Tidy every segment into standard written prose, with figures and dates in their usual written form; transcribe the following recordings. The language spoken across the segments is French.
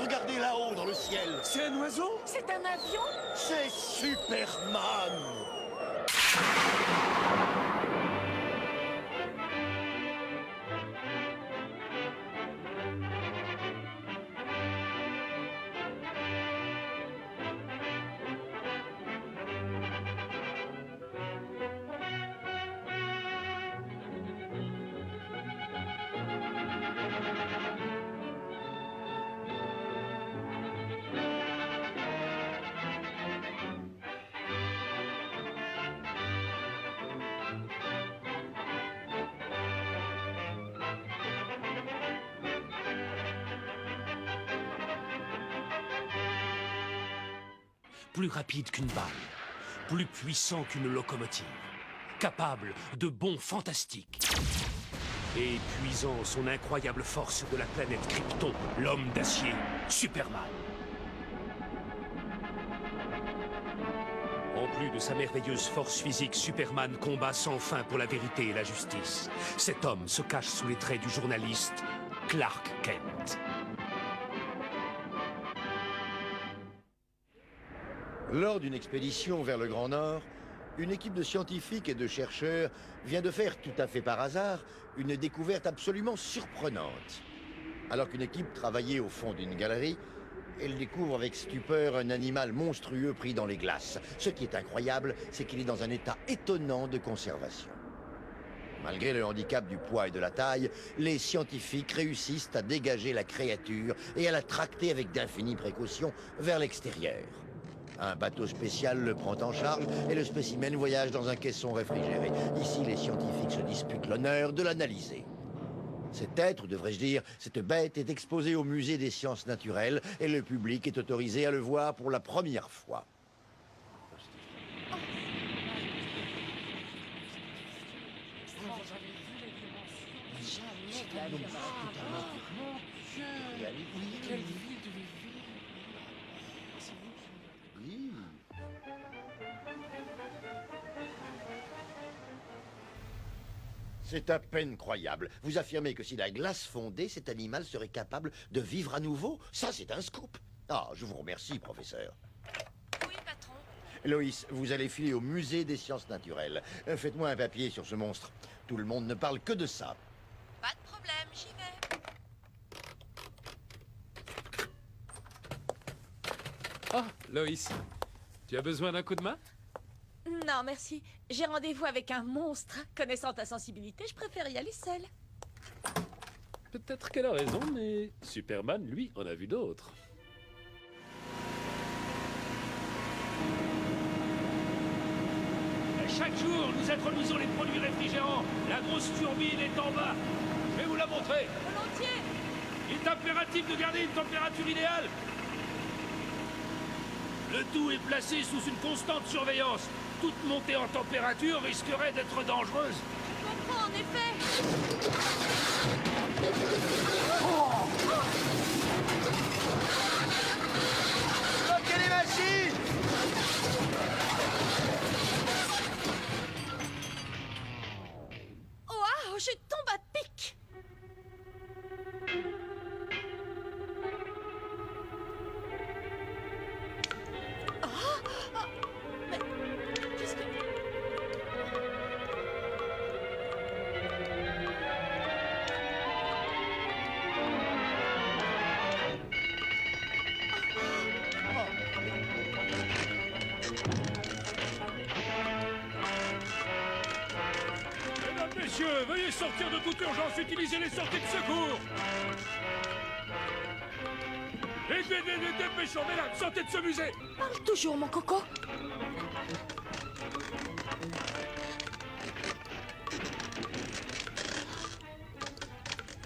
Regardez là-haut dans le ciel. C'est un oiseau? C'est un avion? C'est Superman. Plus rapide qu'une balle, plus puissant qu'une locomotive, capable de bonds fantastiques, et puisant son incroyable force de la planète Krypton, l'homme d'acier, Superman. En plus de sa merveilleuse force physique, Superman combat sans fin pour la vérité et la justice. Cet homme se cache sous les traits du journaliste Clark Kent. Lors d'une expédition vers le Grand Nord, une équipe de scientifiques et de chercheurs vient de faire tout à fait par hasard une découverte absolument surprenante. Alors qu'une équipe travaillait au fond d'une galerie, elle découvre avec stupeur un animal monstrueux pris dans les glaces. Ce qui est incroyable, c'est qu'il est dans un état étonnant de conservation. Malgré le handicap du poids et de la taille, les scientifiques réussissent à dégager la créature et à la tracter avec d'infinies précautions vers l'extérieur. Un bateau spécial le prend en charge et le spécimen voyage dans un caisson réfrigéré. Ici, les scientifiques se disputent l'honneur de l'analyser. Cet être, ou devrais-je dire, cette bête est exposée au musée des sciences naturelles et le public est autorisé à le voir pour la première fois. C'est à peine croyable. Vous affirmez que si la glace fondait, cet animal serait capable de vivre à nouveau? Ça, c'est un scoop. Ah, je vous remercie, professeur. Oui, patron. Loïs, vous allez filer au musée des sciences naturelles. Faites-moi un papier sur ce monstre. Tout le monde ne parle que de ça. Pas de problème, j'y vais. Ah, Loïs, tu as besoin d'un coup de main? Non, merci. J'ai rendez-vous avec un monstre. Connaissant ta sensibilité, je préfère y aller seule. Peut-être qu'elle a raison, mais Superman, lui, en a vu d'autres. Chaque jour, nous introduisons les produits réfrigérants. La grosse turbine est en bas. Je vais vous la montrer. Volontiers. Il est impératif de garder une température idéale. Le tout est placé sous une constante surveillance. Toute montée en température risquerait d'être dangereuse. Je comprends, en effet. Bloquez les machines! Waouh, je tombe à pic. Mais qu'est-ce que... Mesdames, messieurs, veuillez sortir de toute urgence. Utilisez les sorties de secours. Dépêchons, mesdames, sortez de ce musée. Parle toujours, mon coco.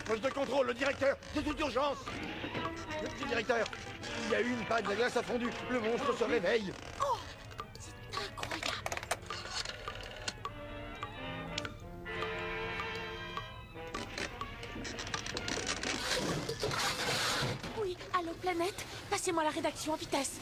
Poste de contrôle, le directeur, de toute urgence! Monsieur le directeur, il y a eu une panne, la glace a fondu, le monstre se réveille! Oh, c'est incroyable. Oui, allô, planète. Passez-moi la rédaction en vitesse.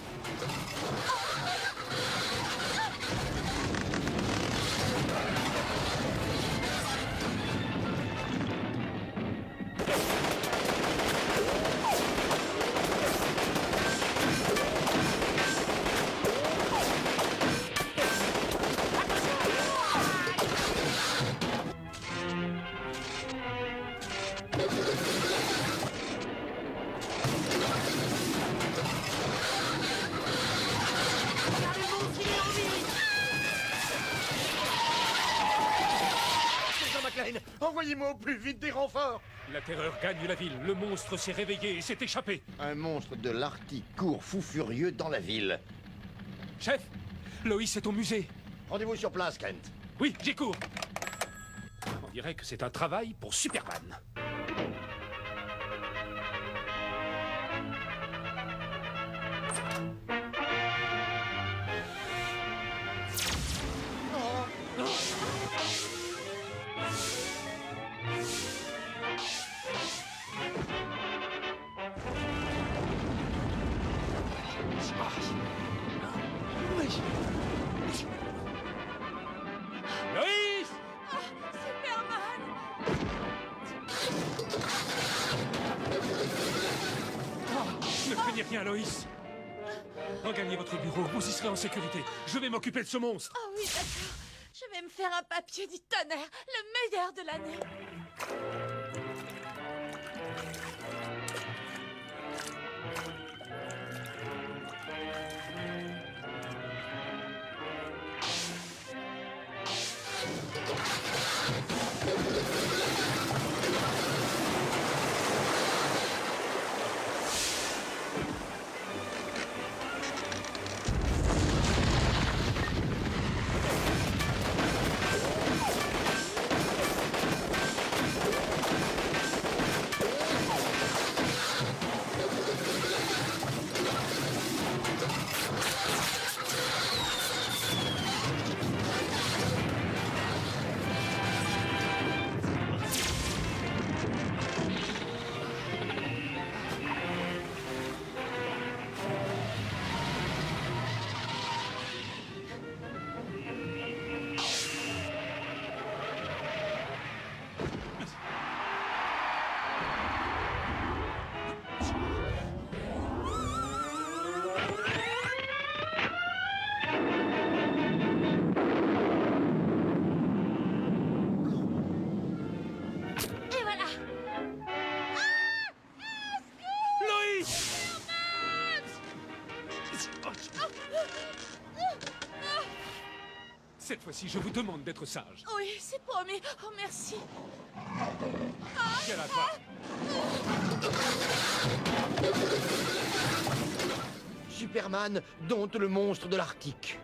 capitaine! Envoyez-moi au plus vite des renforts! La terreur gagne la ville. Le monstre s'est réveillé et s'est échappé. Un monstre de l'Arctique court fou furieux dans la ville. Chef, Loïs est au musée. Rendez-vous sur place, Kent. Oui, j'y cours. On dirait que c'est un travail pour Superman. Loïs! Superman! Ne craignez rien, Loïs. Regagnez votre bureau, vous y serez en sécurité. Je vais m'occuper de ce monstre. Oh oui, d'accord. Je vais me faire un papier du tonnerre, le meilleur de l'année. Et voilà. Loïs! Cette fois-ci, je vous demande d'être sage. Oui, c'est promis. Oh, merci. Quelle affaire! Superman dompte le monstre de l'Arctique.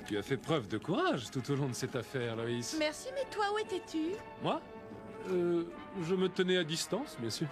Tu as fait preuve de courage tout au long de cette affaire, Loïs. Merci, mais toi, où étais-tu? Moi Je me tenais à distance, bien sûr.